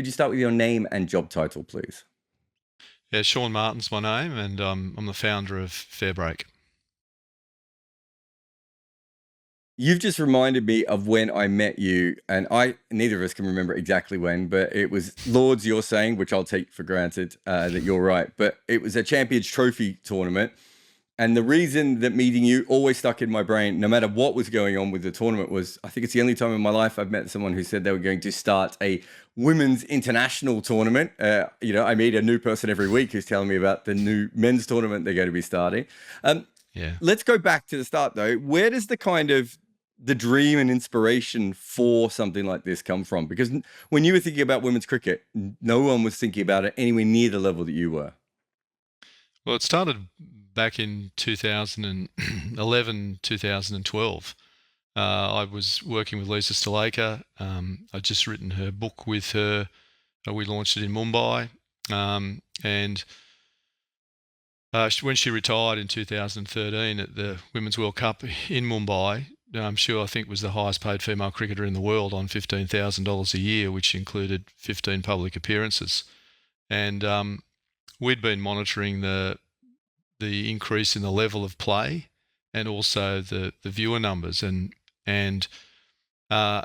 could you start with your name and job title, please? Yeah, Shaun Martyn's my name, and I'm the founder of Fairbreak. You've just reminded me of when I met you, and neither of us can remember exactly when, but it was Lords, you're saying, which I'll take for granted that you're right, but it was a Champions Trophy tournament. And the reason that meeting you always stuck in my brain, no matter what was going on with the tournament, was I think it's the only time in my life I've met someone who said they were going to start a women's international tournament. I meet a new person every week who's telling me about the new men's tournament they're going to be starting. Yeah. Let's go back to the start, though. Where does the dream and inspiration for something like this come from? Because when you were thinking about women's cricket, no one was thinking about it anywhere near the level that you were. Well, it started back in 2011, 2012. I was working with Lisa Sthalekar. I'd just written her book with her. We launched it in Mumbai. And when she retired in 2013 at the Women's World Cup in Mumbai, I think was the highest paid female cricketer in the world on $15,000 a year, which included 15 public appearances. And we'd been monitoring the increase in the level of play and also the viewer numbers and all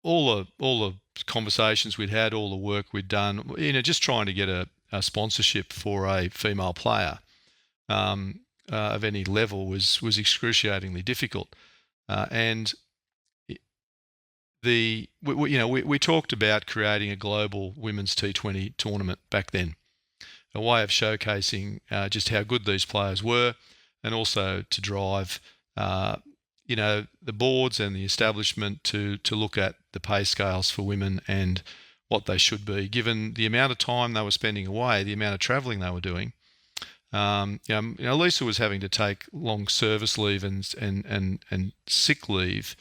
the conversations we'd had, all the work we'd done, just trying to get a sponsorship for a female player of any level was excruciatingly difficult. We talked about creating a global women's T20 tournament back then, a way of showcasing just how good these players were, and also to drive the boards and the establishment to look at the pay scales for women and what they should be, given the amount of time they were spending away, the amount of travelling they were doing. Lisa was having to take long service leave and sick leave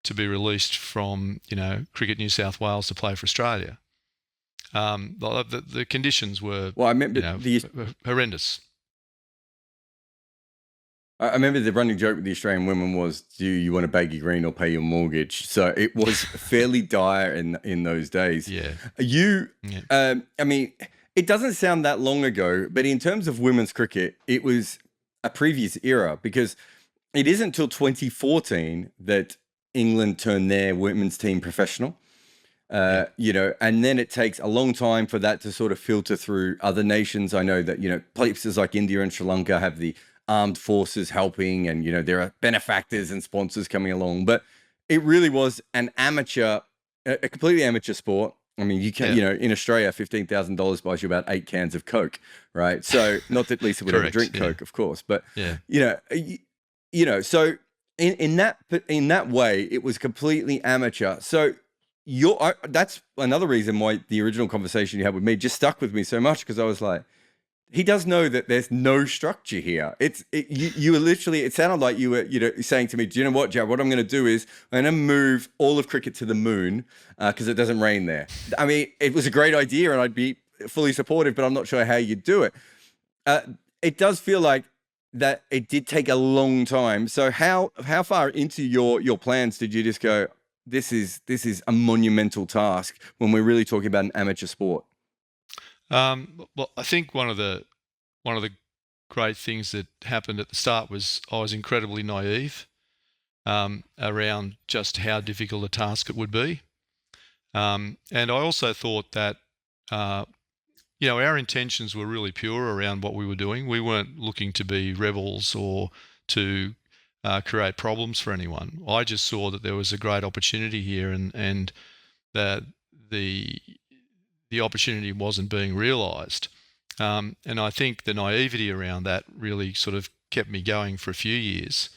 to be released from Cricket New South Wales to play for Australia. The conditions were horrendous. I remember the running joke with the Australian women was, do you want a baggy green or pay your mortgage? So it was fairly dire in those days. Yeah. It doesn't sound that long ago, but in terms of women's cricket, it was a previous era, because it isn't until 2014 that England turned their women's team professional. And then it takes a long time for that to sort of filter through other nations. I know that, places like India and Sri Lanka have the armed forces helping, and, there are benefactors and sponsors coming along, but it really was a completely amateur sport. I mean, you can, in Australia, $15,000 buys you about 8 cans of Coke, right? So not that Lisa would ever drink Coke, of course, but, so in that way, it was completely amateur. So that's another reason why the original conversation you had with me just stuck with me so much, because I was like, he does know that there's no structure here. You were literally, it sounded like you were, saying to me, do you know what, Jarrod, what I'm going to do is I'm going to move all of cricket to the moon because it doesn't rain there. I mean, it was a great idea and I'd be fully supportive, but I'm not sure how you'd do it. It does feel like that it did take a long time. So how far into your plans did you just go, this is a monumental task when we're really talking about an amateur sport? Well, I think one of the great things that happened at the start was I was incredibly naive around just how difficult a task it would be, and I also thought that our intentions were really pure around what we were doing. We weren't looking to be rebels or to create problems for anyone. I just saw that there was a great opportunity here, and that the opportunity wasn't being realised. And I think the naivety around that really sort of kept me going for a few years.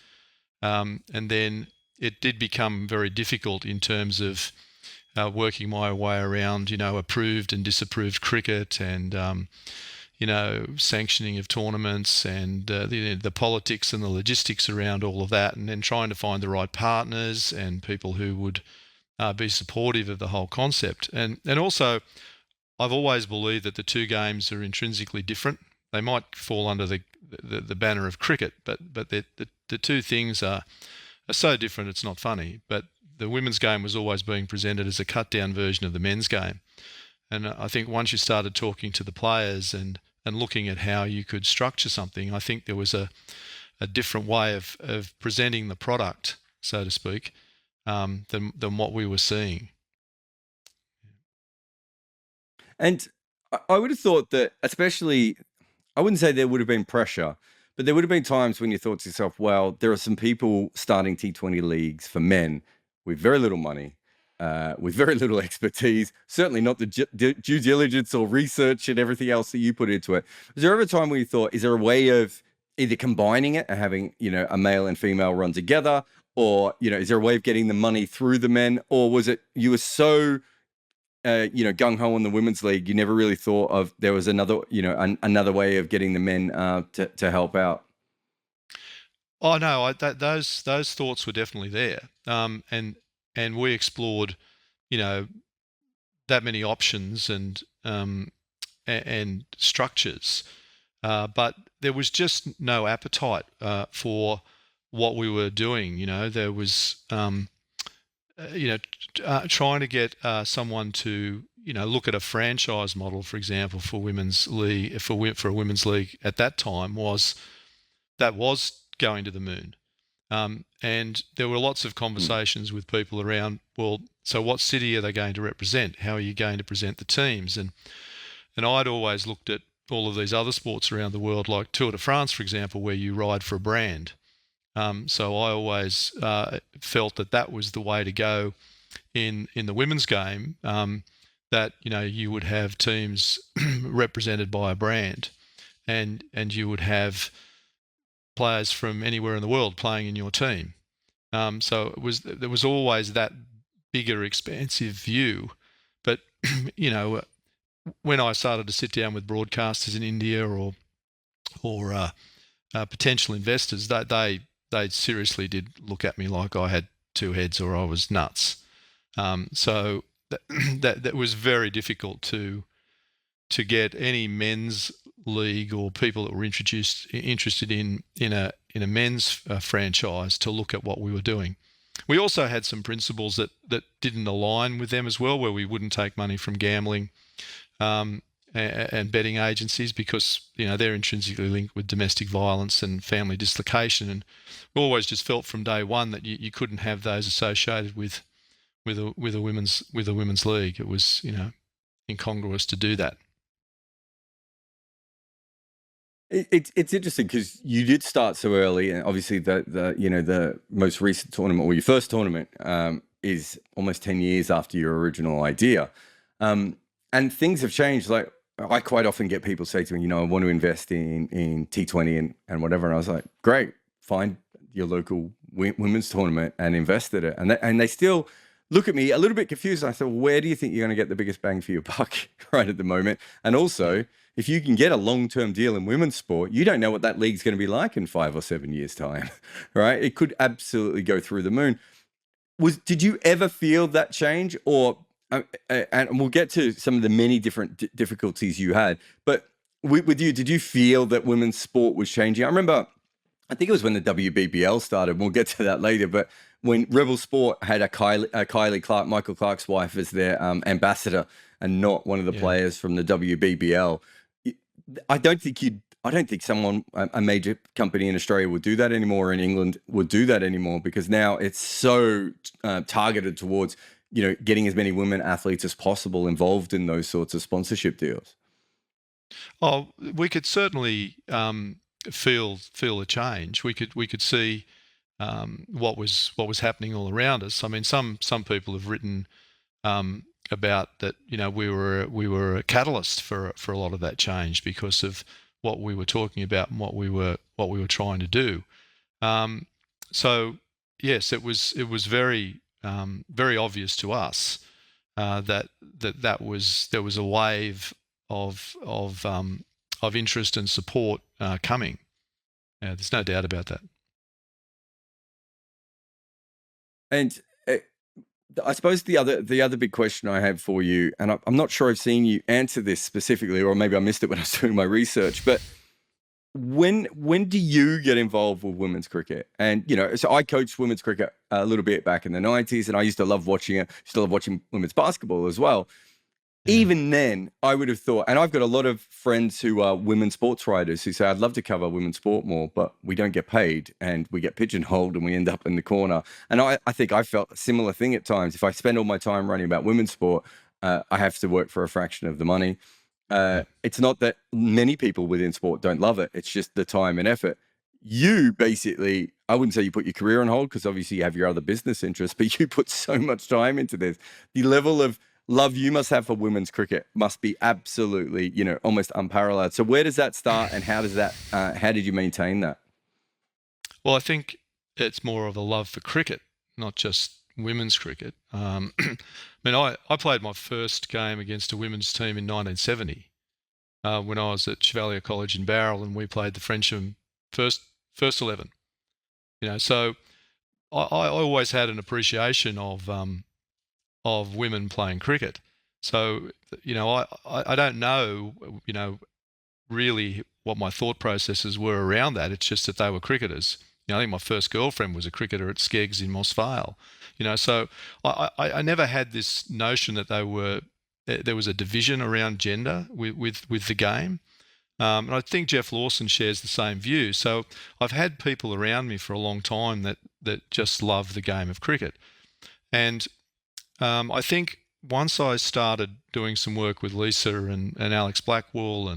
And then it did become very difficult in terms of working my way around, approved and disapproved cricket and, sanctioning of tournaments and the politics and the logistics around all of that, and then trying to find the right partners and people who would be supportive of the whole concept. And also, I've always believed that the two games are intrinsically different. They might fall under the banner of cricket, but the two things are so different it's not funny. But the women's game was always being presented as a cut-down version of the men's game. And I think once you started talking to the players and looking at how you could structure something, I think there was a different way of presenting the product, so to speak, than what we were seeing. And I would have thought that, especially, I wouldn't say there would have been pressure, but there would have been times when you thought to yourself, well, there are some people starting T20 leagues for men with very little money, with very little expertise, certainly not the due diligence or research and everything else that you put into it. Was there ever a time where you thought, is there a way of either combining it and having, a male and female run together, or, is there a way of getting the money through the men, or was it you were so gung ho on the women's league, you never really thought of there was another, another way of getting the men to help out? Oh no, those thoughts were definitely there, and we explored, that many options and structures, but there was just no appetite for what we were doing. There was trying to get someone to look at a franchise model, for example, for women's league for a women's league at that time was going to the moon, and there were lots of conversations with people around. Well, so what city are they going to represent? How are you going to present the teams? And I'd always looked at all of these other sports around the world, like Tour de France, for example, where you ride for a brand. So I always felt that was the way to go in the women's game, that you would have teams represented by a brand, and you would have players from anywhere in the world playing in your team. So there was always that bigger, expansive view. But when I started to sit down with broadcasters in India or potential investors, they seriously did look at me like I had two heads or I was nuts. So that was very difficult to get any men's league or people that were interested in a men's franchise to look at what we were doing. We also had some principles that didn't align with them as well, where we wouldn't take money from gambling and betting agencies, because they're intrinsically linked with domestic violence and family dislocation, and we always just felt from day one that you couldn't have those associated with a women's league. It was incongruous to do that. It's interesting because you did start so early, and obviously the most recent tournament, or your first tournament, is almost 10 years after your original idea, and things have changed. Like, I quite often get people say to me, I want to invest in T20 and whatever, and I was like, great, find your local women's tournament and invest in it, and they still look at me a little bit confused. And I said, well, where do you think you're going to get the biggest bang for your buck right at the moment? And also, if you can get a long-term deal in women's sport, you don't know what that league's going to be like in 5 or 7 years' time, right? It could absolutely go through the moon. Did you ever feel that change? Or, and we'll get to some of the many different difficulties you had, but with you, did you feel that women's sport was changing? I remember, I think it was when the WBBL started. We'll get to that later, but when Rebel Sport had a Kylie Clark, Michael Clark's wife, as their ambassador, and not one of the players from the WBBL, I don't think someone, a major company in Australia would do that anymore, or in England would do that anymore, because now it's so targeted towards, getting as many women athletes as possible involved in those sorts of sponsorship deals. Oh, we could certainly feel a change. We could see what was happening all around us. I mean, some people have written about that. We were a catalyst for a lot of that change because of what we were talking about and what we were trying to do. So yes, it was very very obvious to us that there was a wave of interest and support coming. There's no doubt about that. And I suppose the other big question I have for you, and I'm not sure I've seen you answer this specifically, or maybe I missed it when I was doing my research, but when do you get involved with women's cricket? And so I coached women's cricket a little bit back in the 90s, and I used to love watching it. Still love watching women's basketball as well. Yeah. Even then, I would have thought, and I've got a lot of friends who are women's sports writers who say, I'd love to cover women's sport more, but we don't get paid and we get pigeonholed and we end up in the corner. And I think I felt a similar thing at times. If I spend all my time writing about women's sport, I have to work for a fraction of the money. It's not that many people within sport don't love it. It's just the time and effort. You basically, I wouldn't say you put your career on hold because obviously you have your other business interests, but you put so much time into this. The level of love you must have for women's cricket must be absolutely, almost unparalleled. So where does that start, and how did you maintain that? Well, I think it's more of a love for cricket, not just women's cricket. I mean, I played my first game against a women's team in 1970 when I was at Chevalier College in Barrel, and we played the Frensham first 11. So I always had an appreciation of women playing cricket. So, I don't know, really what my thought processes were around that. It's just that they were cricketers. I think my first girlfriend was a cricketer at Skeggs in Moss Vale. So I never had this notion that there was a division around gender with the game. And I think Jeff Lawson shares the same view. So I've had people around me for a long time that just love the game of cricket. And I think once I started doing some work with Lisa and Alex Blackwell,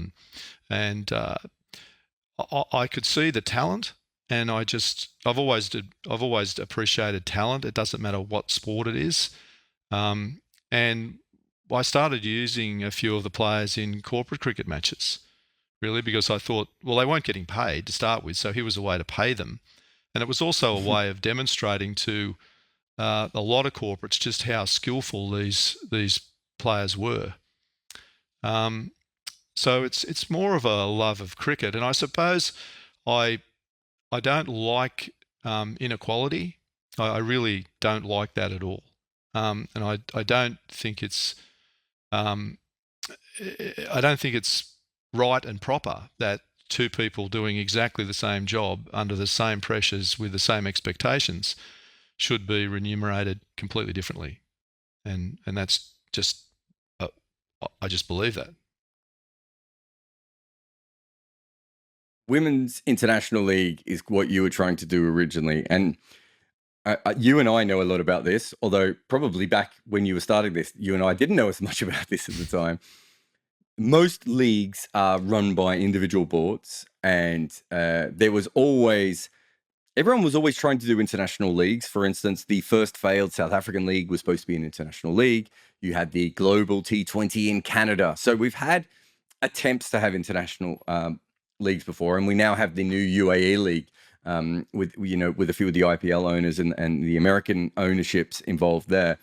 and I could see the talent, and I've always appreciated talent. It doesn't matter what sport it is, and I started using a few of the players in corporate cricket matches, really, because I thought, well, they weren't getting paid to start with, so here was a way to pay them, and it was also a way of demonstrating to a lot of corporates just how skillful these players were. So it's more of a love of cricket, and I suppose I don't like inequality. I really don't like that at all, and I don't think it's right and proper that two people doing exactly the same job under the same pressures with the same expectations should be remunerated completely differently, and that's just I just believe that. Women's International League is what you were trying to do originally, and you and I know a lot about this, although probably back when you were starting this, you and I didn't know as much about this at the time. Most leagues are run by individual boards, and everyone was always trying to do international leagues. For instance, the first failed South African league was supposed to be an international league. You had the global T20 in Canada. So we've had attempts to have international leagues before, and we now have the new UAE league with a few of the IPL owners and the American ownerships involved there.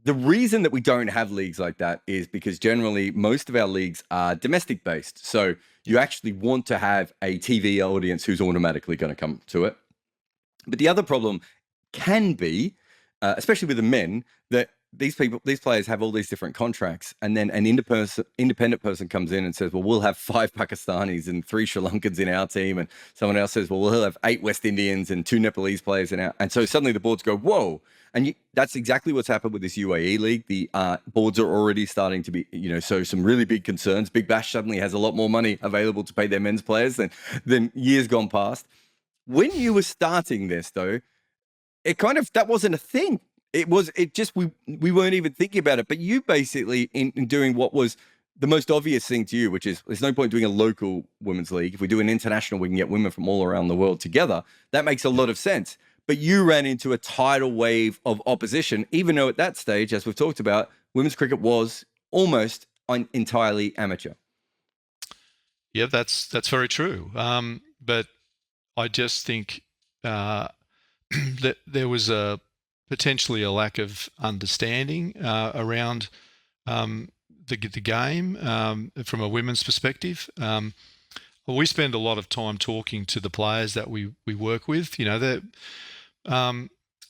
The reason that we don't have leagues like that is because generally most of our leagues are domestic based. So you actually want to have a TV audience who's automatically going to come to it. But the other problem can be, especially with the men, that these players have all these different contracts, and then an independent person comes in and says, well, we'll have 5 Pakistanis and 3 Sri Lankans in our team, and someone else says, well, we'll have 8 West Indians and 2 Nepalese players in our, and so suddenly the boards go, whoa. And that's exactly what's happened with this UAE league. The boards are already starting to be, so some really big concerns. Big Bash suddenly has a lot more money available to pay their men's players than years gone past. When you were starting this, though, that wasn't a thing. We weren't even thinking about it. But you basically, in doing what was the most obvious thing to you, which is there's no point doing a local women's league. If we do an international, we can get women from all around the world together. That makes a lot of sense. But you ran into a tidal wave of opposition, even though at that stage, as we've talked about, women's cricket was almost entirely amateur. Yeah, that's very true. But I just think that there was potentially a lack of understanding around the game from a women's perspective. We spend a lot of time talking to the players that we work with,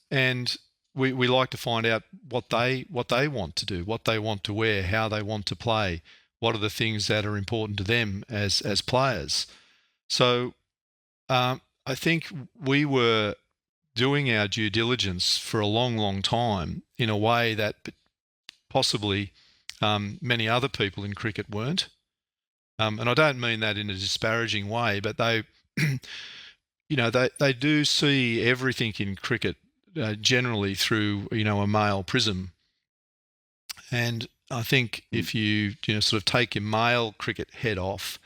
and we like to find out what they want to do, what they want to wear, how they want to play, what are the things that are important to them as players. So I think we were doing our due diligence for a long, long time in a way that possibly Many other people in cricket weren't. And I don't mean that in a disparaging way, but they, they do see everything in cricket generally through, a male prism. And I think if you, sort of take your male cricket head off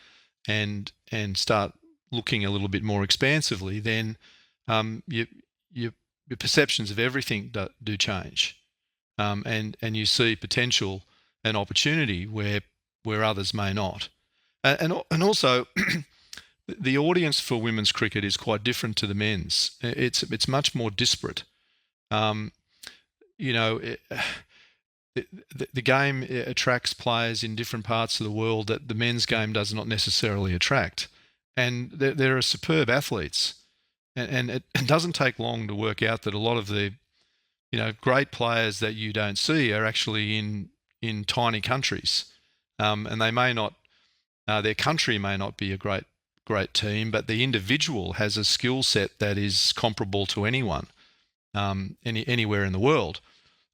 and start looking a little bit more expansively, then your perceptions of everything do change, and you see potential and opportunity where others may not, and also the audience for women's cricket is quite different to the men's. It's much more disparate. You know. The game attracts players in different parts of the world that the men's game does not necessarily attract. And there are superb athletes. And it doesn't take long to work out that a lot of the, great players that you don't see are actually in tiny countries. And they may not, their country may not be a great team, but the individual has a skill set that is comparable to anyone, anywhere in the world.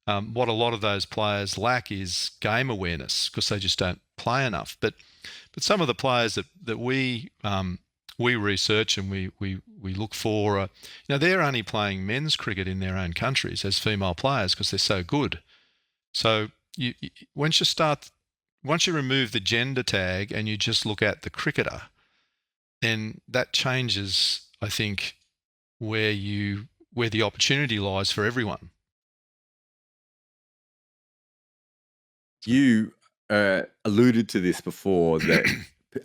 What a lot of those players lack is game awareness because they just don't play enough. But some of the players that we research and we look for, they're only playing men's cricket in their own countries as female players because they're so good. So once you remove the gender tag and you just look at the cricketer, then that changes, I think, where the opportunity lies for everyone. You alluded to this before, that,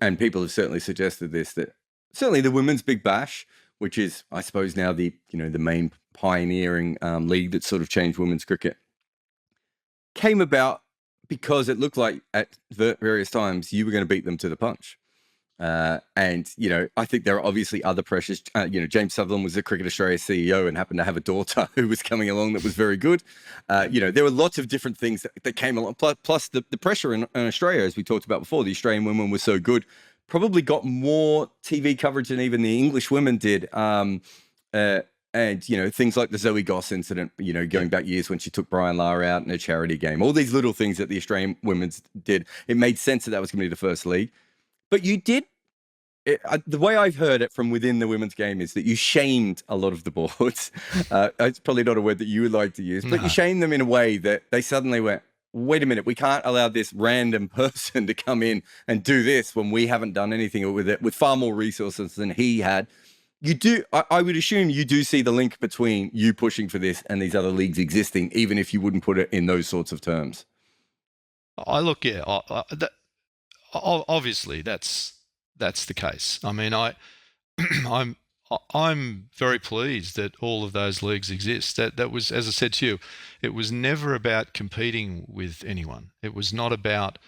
and people have certainly suggested this, that certainly the Women's Big Bash, which is, I suppose, now the main pioneering league that sort of changed women's cricket, came about because it looked like at various times you were going to beat them to the punch. And, I think there are obviously other pressures. James Sutherland was the Cricket Australia CEO and happened to have a daughter who was coming along that was very good. There were lots of different things that came along. Plus the pressure in Australia, as we talked about before, the Australian women were so good, probably got more TV coverage than even the English women did. And, things like the Zoe Goss incident, going back years when she took Brian Lara out in a charity game, all these little things that the Australian women's did, it made sense that was going to be the first league. But you did, the way I've heard it from within the women's game is that you shamed a lot of the boards. It's probably not a word that you would like to use, but you shamed them in a way that they suddenly went, wait a minute, we can't allow this random person to come in and do this when we haven't done anything with it, with far more resources than he had. You do, I would assume you do see the link between you pushing for this and these other leagues existing, even if you wouldn't put it in those sorts of terms. Obviously that's the case. I mean, I'm very pleased that all of those leagues exist. That was, as I said to you, it was never about competing with anyone. It was not about,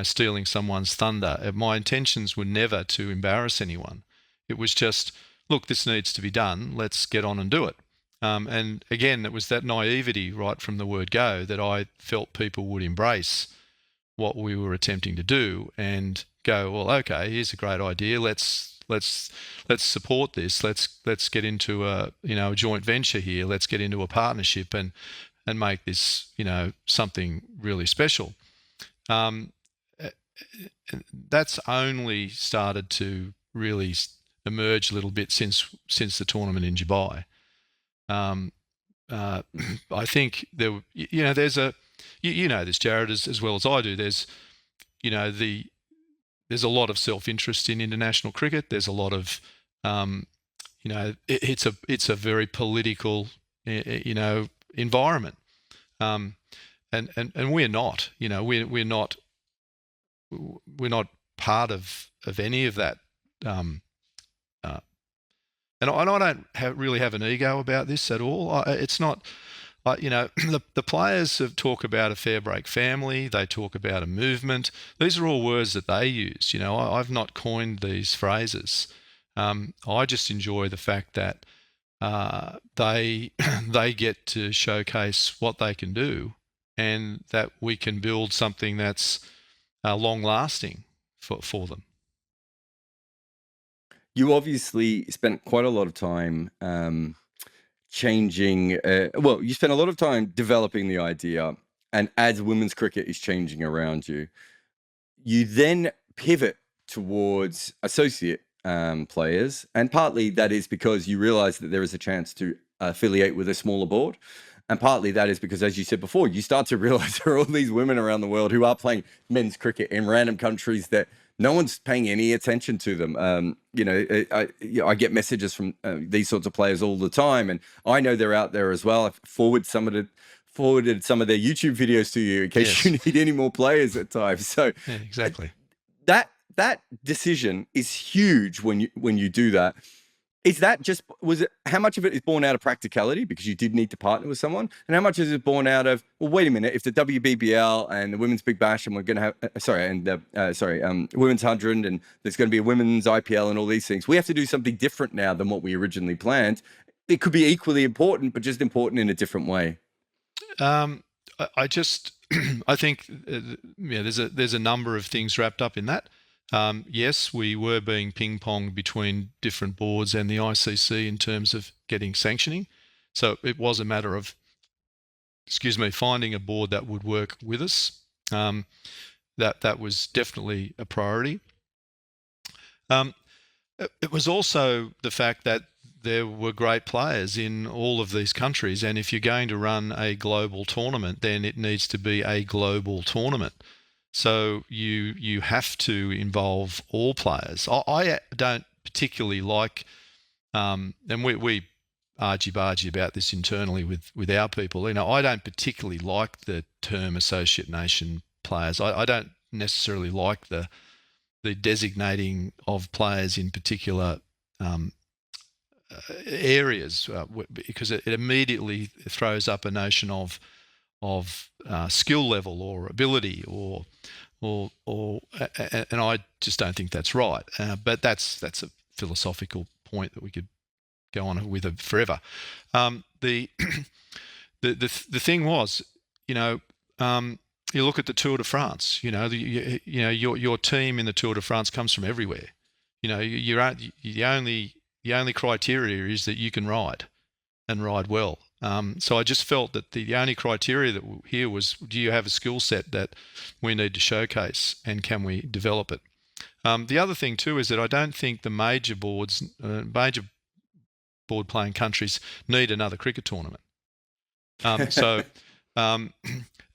stealing someone's thunder. My intentions were never to embarrass anyone. It was just, look, this needs to be done. Let's get on and do it. And again, it was that naivety right from the word go that I felt people would embrace what we were attempting to do and go, well, okay, here's a great idea. Let's support this. Let's get into a joint venture here. Let's get into a partnership and make this something really special. That's only started to really emerge a little bit since the tournament in Dubai. I think there's this, Jarrod, as well as I do. There's a lot of self-interest in international cricket. There's a lot of it's a very political environment, and we're not. We're not part of any of that. And I don't really have an ego about this at all. It's not, the players talk about a Fairbreak family. They talk about a movement. These are all words that they use. I've not coined these phrases. I just enjoy the fact that they get to showcase what they can do, and that we can build something that's long lasting for them. You obviously spent quite a lot of time changing. You spent a lot of time developing the idea, and as women's cricket is changing around you, you then pivot towards associate players, and partly that is because you realize that there is a chance to affiliate with a smaller board, and partly that is because, as you said before, you start to realize there are all these women around the world who are playing men's cricket in random countries that no one's paying any attention to them. I get messages from these sorts of players all the time, and I know they're out there as well. I've forwarded some of their YouTube videos to you in case you need any more players at times. So yeah, exactly. That decision is huge when you do that. Is that how much of it is born out of practicality because you did need to partner with someone, and how much is it born out of, well, wait a minute, if the WBBL and the Women's Big Bash and we're going to have Women's 100 and there's going to be a Women's IPL and all these things, we have to do something different now than what we originally planned. It could be equally important, but just important in a different way. I think there's a number of things wrapped up in that. Yes, we were being ping-ponged between different boards and the ICC in terms of getting sanctioning. So it was a matter of, finding a board that would work with us. That was definitely a priority. It was also the fact that there were great players in all of these countries, and if you're going to run a global tournament, then it needs to be a global tournament. So you have to involve all players. I don't particularly like, and we argy-bargy about this internally with our people. I don't particularly like the term associate nation players. I don't necessarily like the designating of players in particular areas because it immediately throws up a notion of skill level or ability or and I just don't think that's right. But that's a philosophical point that we could go on with forever. The thing was, you look at the Tour de France. Your team in the Tour de France comes from everywhere. The only criteria is that you can ride and ride well. So I just felt that the only criteria that here was, do you have a skill set that we need to showcase and can we develop it? The other thing too is that I don't think the major board playing countries need another cricket tournament.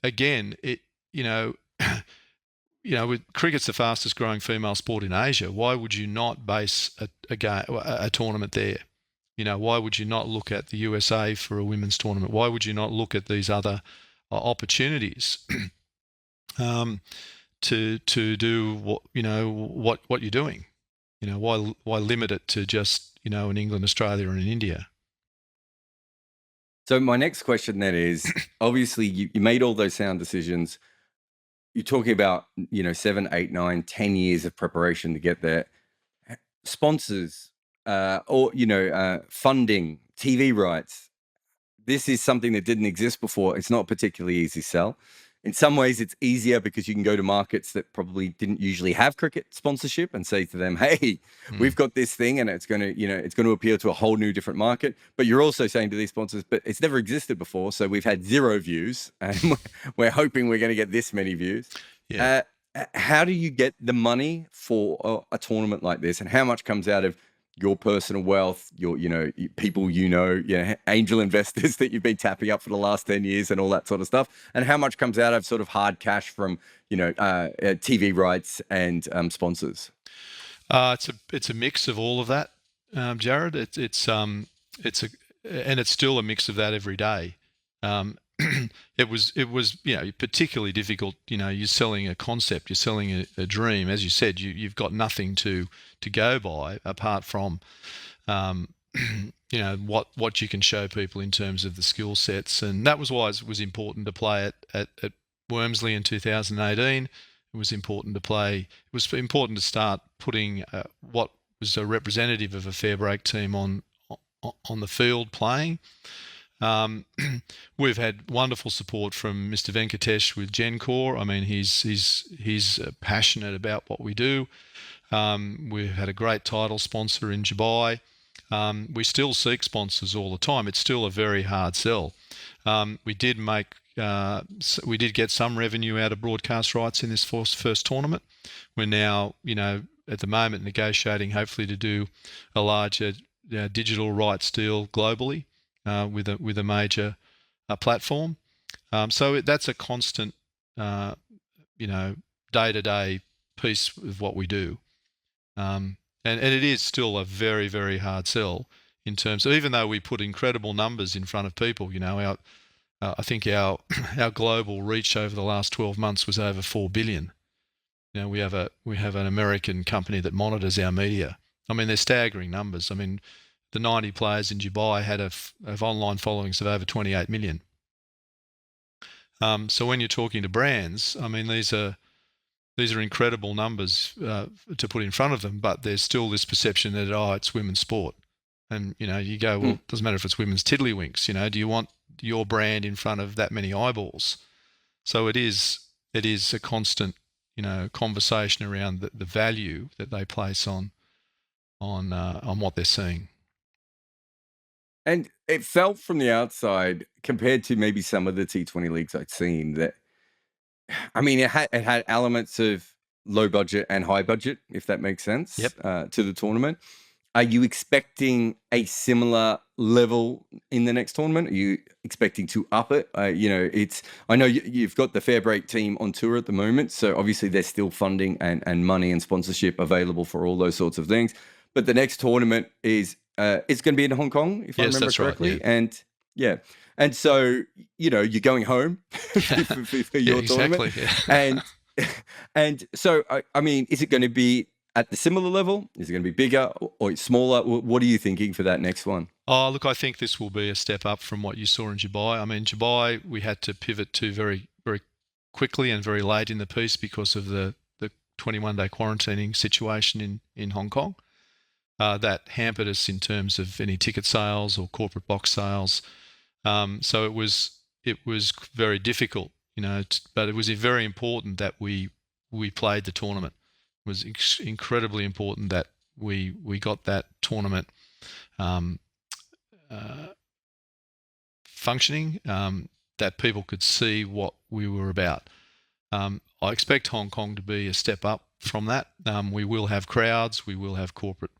Again, cricket's the fastest growing female sport in Asia. Why would you not base a tournament there? Why would you not look at the USA for a women's tournament? Why would you not look at these other opportunities to do what you're doing? Why limit it to just in England, Australia, and in India? So my next question then is, obviously you made all those sound decisions. You're talking about 7, 8, 9, 10 years of preparation to get there. Sponsors. Funding, TV rights. This is something that didn't exist before. It's not a particularly easy sell. In some ways, it's easier because you can go to markets that probably didn't usually have cricket sponsorship and say to them, "Hey, we've got this thing, and it's going to appeal to a whole new different market." But you're also saying to these sponsors, "But it's never existed before, so we've had 0 views, and we're hoping we're going to get this many views." Yeah. How do you get the money for a tournament like this, and how much comes out of your personal wealth, your people, angel investors that you've been tapping up for the last 10 years and all that sort of stuff, and how much comes out of sort of hard cash from TV rights and sponsors? It's a mix of all of that, Jarrod. It's still a mix of that every day. It was particularly difficult. You're selling a concept, you're selling a dream. As you said, you've got nothing to go by apart from what you can show people in terms of the skill sets, and that was why it was important to play at Wormsley in 2018. It was important to start putting what was a representative of a Fairbreak team on the field playing. We've had wonderful support from Mr. Venkatesh with GenCore. I mean, he's passionate about what we do. We've had a great title sponsor in Dubai. We still seek sponsors all the time. It's still a very hard sell. We did make we did get some revenue out of broadcast rights in this first tournament. We're now, at the moment negotiating, hopefully, to do a larger digital rights deal globally with a major platform. So that's a constant, day-to-day piece of what we do. And it is still a very, very hard sell in terms of, even though we put incredible numbers in front of people, I think our global reach over the last 12 months was over 4 billion. We have an American company that monitors our media. I mean, they're staggering numbers. I mean, the 90 players in Dubai had have online followings of over 28 million. So when you're talking to brands, I mean, these are incredible numbers to put in front of them, but there's still this perception that, it's women's sport. And, you go, well, it doesn't matter if it's women's tiddlywinks, do you want your brand in front of that many eyeballs? So it is a constant, conversation around the value that they place on what they're seeing. And it felt from the outside, compared to maybe some of the T20 leagues I'd seen, that, I mean, it had elements of low budget and high budget, if that makes sense, to the tournament. Are you expecting a similar level in the next tournament? Are you expecting to up it? I know you've got the Fairbreak team on tour at the moment, so obviously there's still funding and money and sponsorship available for all those sorts of things. But the next tournament is it's going to be in Hong Kong, if I remember correctly. Right, yeah. And so, you're going home for your tournament. Yeah. And so, I mean, is it going to be at the similar level? Is it going to be bigger or smaller? What are you thinking for that next one? Oh, look, I think this will be a step up from what you saw in Dubai. I mean, Dubai, we had to pivot to very, very quickly and very late in the piece because of the 21-day quarantining situation in Hong Kong. That hampered us in terms of any ticket sales or corporate box sales. So it was very difficult, but it was very important that we played the tournament. It was incredibly important that we got that tournament functioning, that people could see what we were about. I expect Hong Kong to be a step up from that. We will have crowds, we will have corporate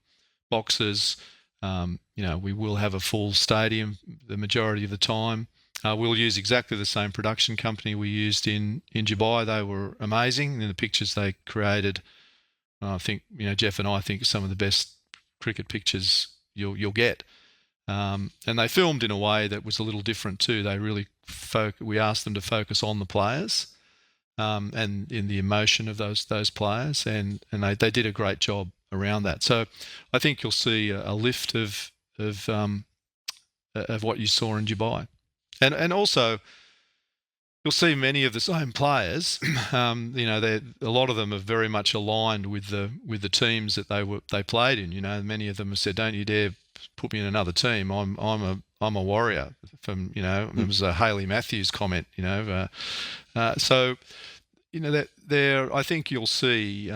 boxes, we will have a full stadium the majority of the time. We'll use exactly the same production company we used in Dubai. They were amazing in the pictures they created. I think, Jeff and I think some of the best cricket pictures you'll get. And they filmed in a way that was a little different too. They really we asked them to focus on the players and in the emotion of those players, and they did a great job around that. So I think you'll see a lift of what you saw in Dubai, and also you'll see many of the same players. A lot of them are very much aligned with the teams that they played in. Many of them have said, "Don't you dare put me in another team. I'm a warrior." From it was a Hayley Matthews comment. So there I think you'll see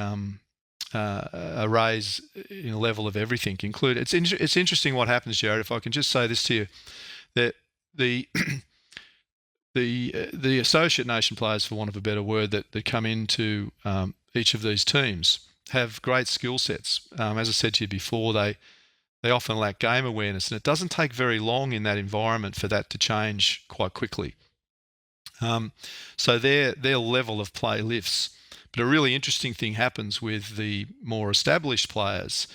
a raise in a level of everything. It's interesting what happens, Jarrod. If I can just say this to you, that the associate nation players, for want of a better word, that come into each of these teams have great skill sets. As I said to you before, they often lack game awareness, and it doesn't take very long in that environment for that to change quite quickly. So their level of play lifts. But a really interesting thing happens with the more established players,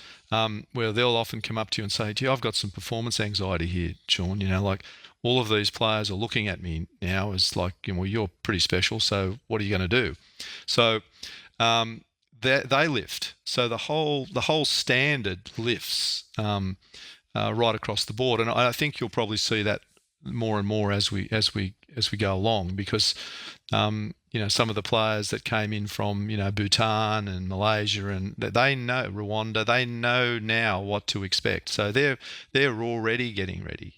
where they'll often come up to you and say, "Gee, I've got some performance anxiety here, Shaun. Like all of these players are looking at me now as like, you're pretty special. So what are you going to do?" So they lift. So the whole standard lifts right across the board, and I think you'll probably see that more and more as we go along, because some of the players that came in from Bhutan and Malaysia, and they know Rwanda, they know now what to expect. So they're already getting ready.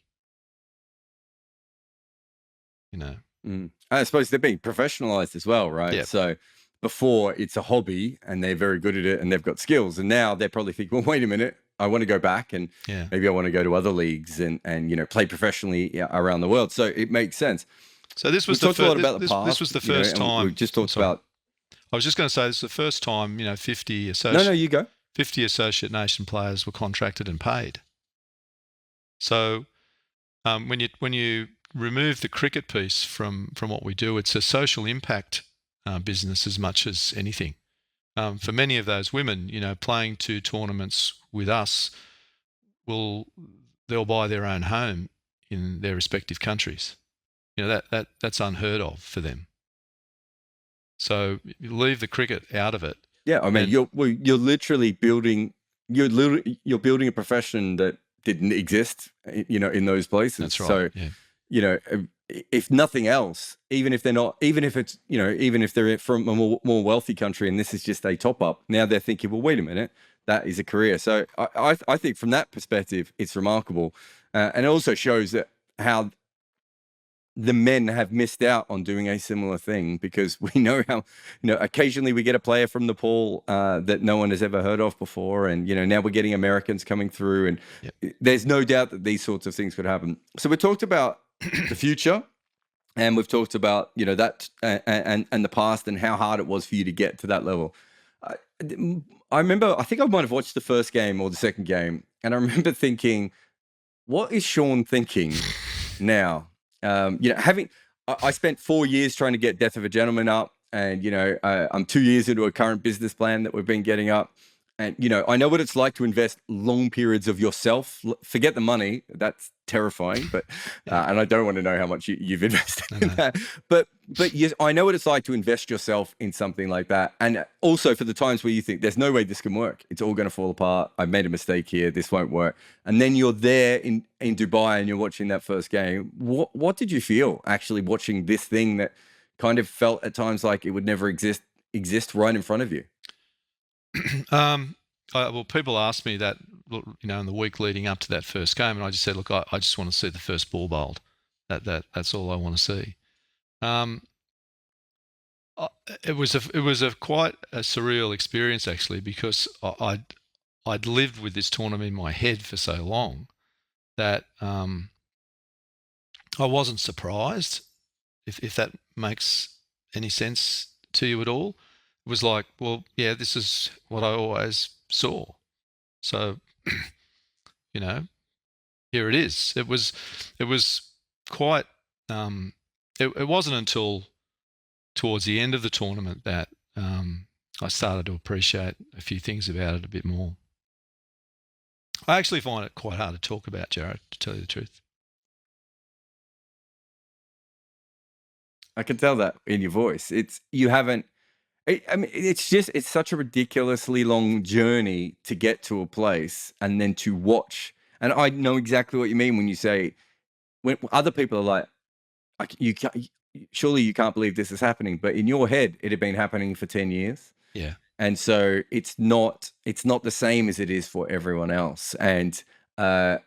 I suppose they're being professionalized as well, right? Yep. So before it's a hobby and they're very good at it and they've got skills, and now they're probably thinking, well, wait a minute, I want to go back and maybe I want to go to other leagues and play professionally around the world. So it makes sense. So this was We've talked a lot this, about the this, past. this was the you know, first and time. We've just talked Sorry. about. I was just going to say this is the first time 50 No, you go. 50 associate nation players were contracted and paid. So when you remove the cricket piece from what we do, it's a social impact business as much as anything. For many of those women, playing 2 tournaments with us, they'll buy their own home in their respective countries. That's unheard of for them. So you leave the cricket out of it. Yeah, I mean, you're literally building you're building a profession that didn't exist, in those places. That's right. So, yeah. If nothing else, even if they're from a more wealthy country and this is just a top up, now they're thinking, well, wait a minute, that is a career. So I think from that perspective, it's remarkable, and it also shows that how the men have missed out on doing a similar thing, because we know how, occasionally we get a player from Nepal that no one has ever heard of before. And, now we're getting Americans coming through, and there's no doubt that these sorts of things could happen. So we talked about the future, and we've talked about, that and the past and how hard it was for you to get to that level. I remember, I think I might have watched the first game or the second game, and I remember thinking, what is Shaun thinking now? I spent 4 years trying to get Death of a Gentleman up, and I'm 2 years into a current business plan that we've been getting up, and I know what it's like to invest long periods of yourself. Forget the money, that's terrifying, but and I don't want to know how much you've invested in that, but yes, I know what it's like to invest yourself in something like that. And also for the times where you think there's no way this can work, it's all going to fall apart, I've made a mistake here, this won't work, and then you're there in Dubai and you're watching that first game. What did you feel actually watching this thing that kind of felt at times like it would never exist right in front of you? Well, people asked me that, in the week leading up to that first game, and I just said, look, I just want to see the first ball bowled. That's all I want to see. It was a quite a surreal experience, actually, because I'd lived with this tournament in my head for so long that I wasn't surprised, if that makes any sense to you at all. It was like, well, yeah, this is what I always saw. So, here it is. It was quite. It wasn't until towards the end of the tournament that I started to appreciate a few things about it a bit more. I actually find it quite hard to talk about, Jarrod, to tell you the truth. I can tell that in your voice. It's such a ridiculously long journey to get to a place and then to watch. And I know exactly what you mean when you say, when other people are like surely you can't believe this is happening, but in your head, it had been happening for 10 years. Yeah. And so it's not the same as it is for everyone else. And I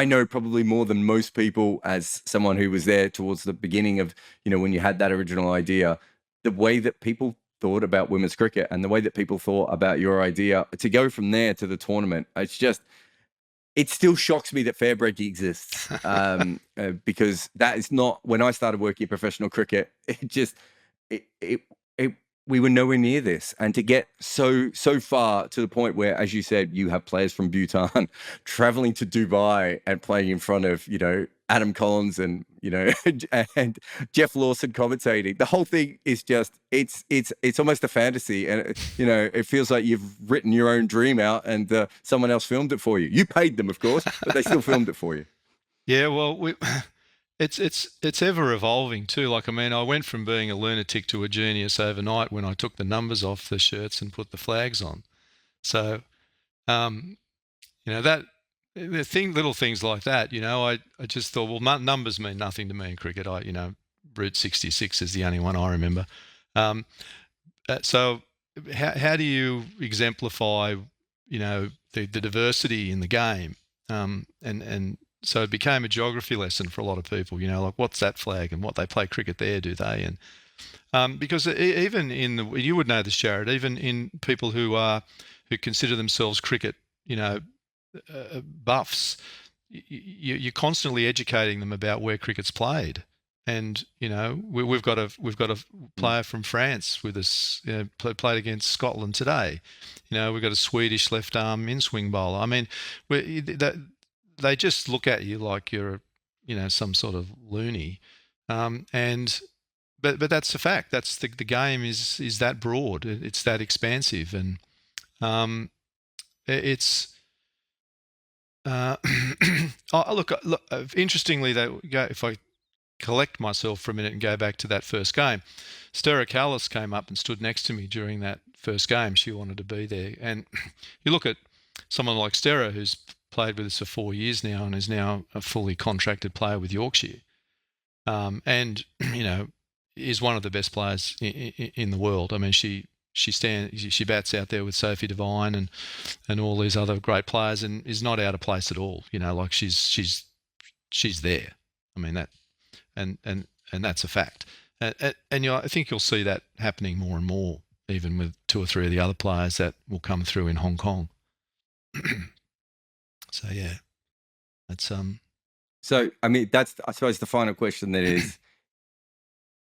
know probably more than most people, as someone who was there towards the beginning of, when you had that original idea, the way that people thought about women's cricket and the way that people thought about your idea to go from there to the tournament. It still shocks me that Fairbreak exists, because that is not, when I started working in professional cricket, we were nowhere near this. And to get so far to the point where, as you said, you have players from Bhutan traveling to Dubai and playing in front of, Adam Collins and, and Jeff Lawson commentating. The whole thing is just, it's almost a fantasy. And, it feels like you've written your own dream out and someone else filmed it for you. You paid them, of course, but they still filmed it for you. Yeah, well, it's ever evolving too. I went from being a lunatic to a genius overnight when I took the numbers off the shirts and put the flags on. So, little things like that. I just thought, well, numbers mean nothing to me in cricket. Route 66 is the only one I remember. So, how do you exemplify, the diversity in the game? And so it became a geography lesson for a lot of people, like what's that flag and what they play cricket there, do they? And because even you would know this, Jarrod, even in people who consider themselves cricket, buffs, you're constantly educating them about where cricket's played. And we've got a player from France with us, played against Scotland today. We've got a Swedish left arm in swing bowler. I mean, they just look at you like you're, some sort of loony. But that's a fact. That's the game is that broad. It's that expansive, and it's. Look. Interestingly, if I collect myself for a minute and go back to that first game, Stera Callis came up and stood next to me during that first game. She wanted to be there, and you look at someone like Stera, who's played with us for 4 years now and is now a fully contracted player with Yorkshire, and is one of the best players in the world. I mean, she bats out there with Sophie Devine and all these other great players, and is not out of place at all. Like she's there. I mean that. And that's a fact. And I think you'll see that happening more and more, even with 2 or 3 of the other players that will come through in Hong Kong. So yeah, that's So I mean, that's, I suppose, the final question. That is,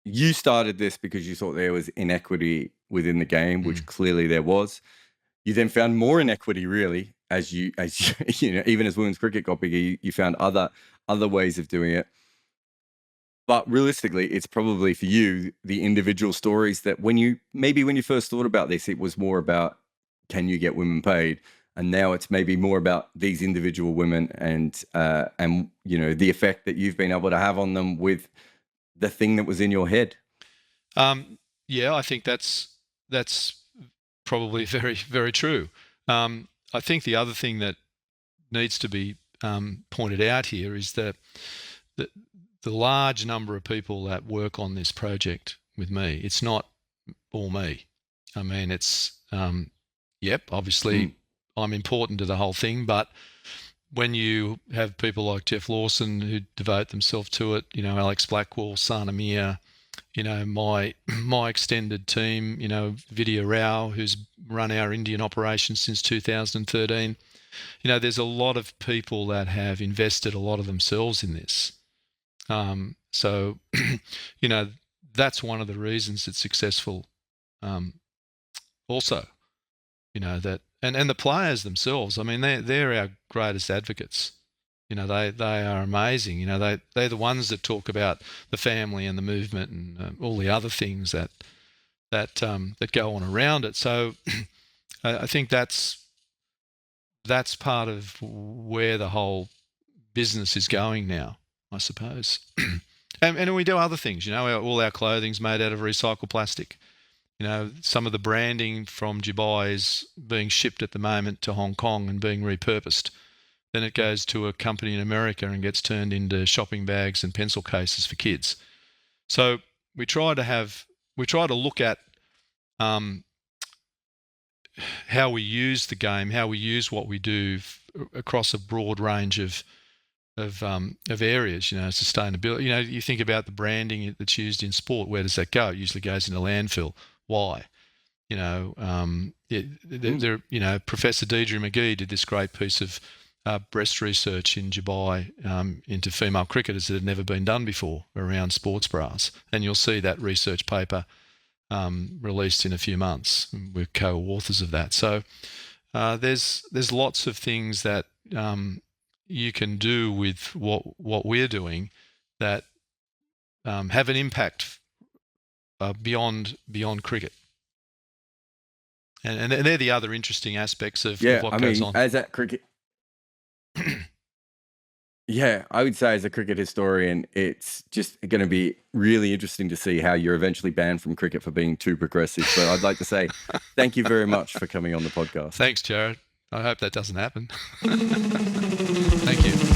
you started this because you thought there was inequity within the game, which clearly there was. You then found more inequity, really, as you even as women's cricket got bigger, you found other ways of doing it. But realistically, it's probably for you the individual stories that when you first thought about this, it was more about, can you get women paid? And now it's maybe more about these individual women and the effect that you've been able to have on them with the thing that was in your head. Yeah, I think that's probably very, very true. I think the other thing that needs to be pointed out here is that the large number of people that work on this project with me, it's not all me. I mean, it's, obviously I'm important to the whole thing, but when you have people like Jeff Lawson who devote themselves to it, Alex Blackwell, Sana Mir, my extended team, Vidya Rao, who's run our Indian operations since 2013, there's a lot of people that have invested a lot of themselves in this. So, that's one of the reasons it's successful. Also, that, and the players themselves, I mean, they're our greatest advocates. They are amazing. They're the ones that talk about the family and the movement and all the other things that go on around it. So I think that's part of where the whole business is going now, I suppose. And we do other things, all our clothing's made out of recycled plastic. Some of the branding from Dubai is being shipped at the moment to Hong Kong and being repurposed. Then it goes to a company in America and gets turned into shopping bags and pencil cases for kids. So we try to look at how we use the game, how we use what we do across a broad range of areas, sustainability. You think about the branding that's used in sport. Where does that go? It usually goes into landfill. Why? Professor Deidre McGee did this great piece of breast research in Dubai into female cricketers that had never been done before around sports bras, and you'll see that research paper released in a few months. We're co-authors of that. So there's lots of things that you can do with what we're doing that have an impact beyond cricket. And they're the other interesting aspects of what goes on. As a cricket, I would say as a cricket historian, it's just going to be really interesting to see how you're eventually banned from cricket for being too progressive. So I'd like to say thank you very much for coming on the podcast. Thanks, Jarrod. I hope that doesn't happen. Thank you.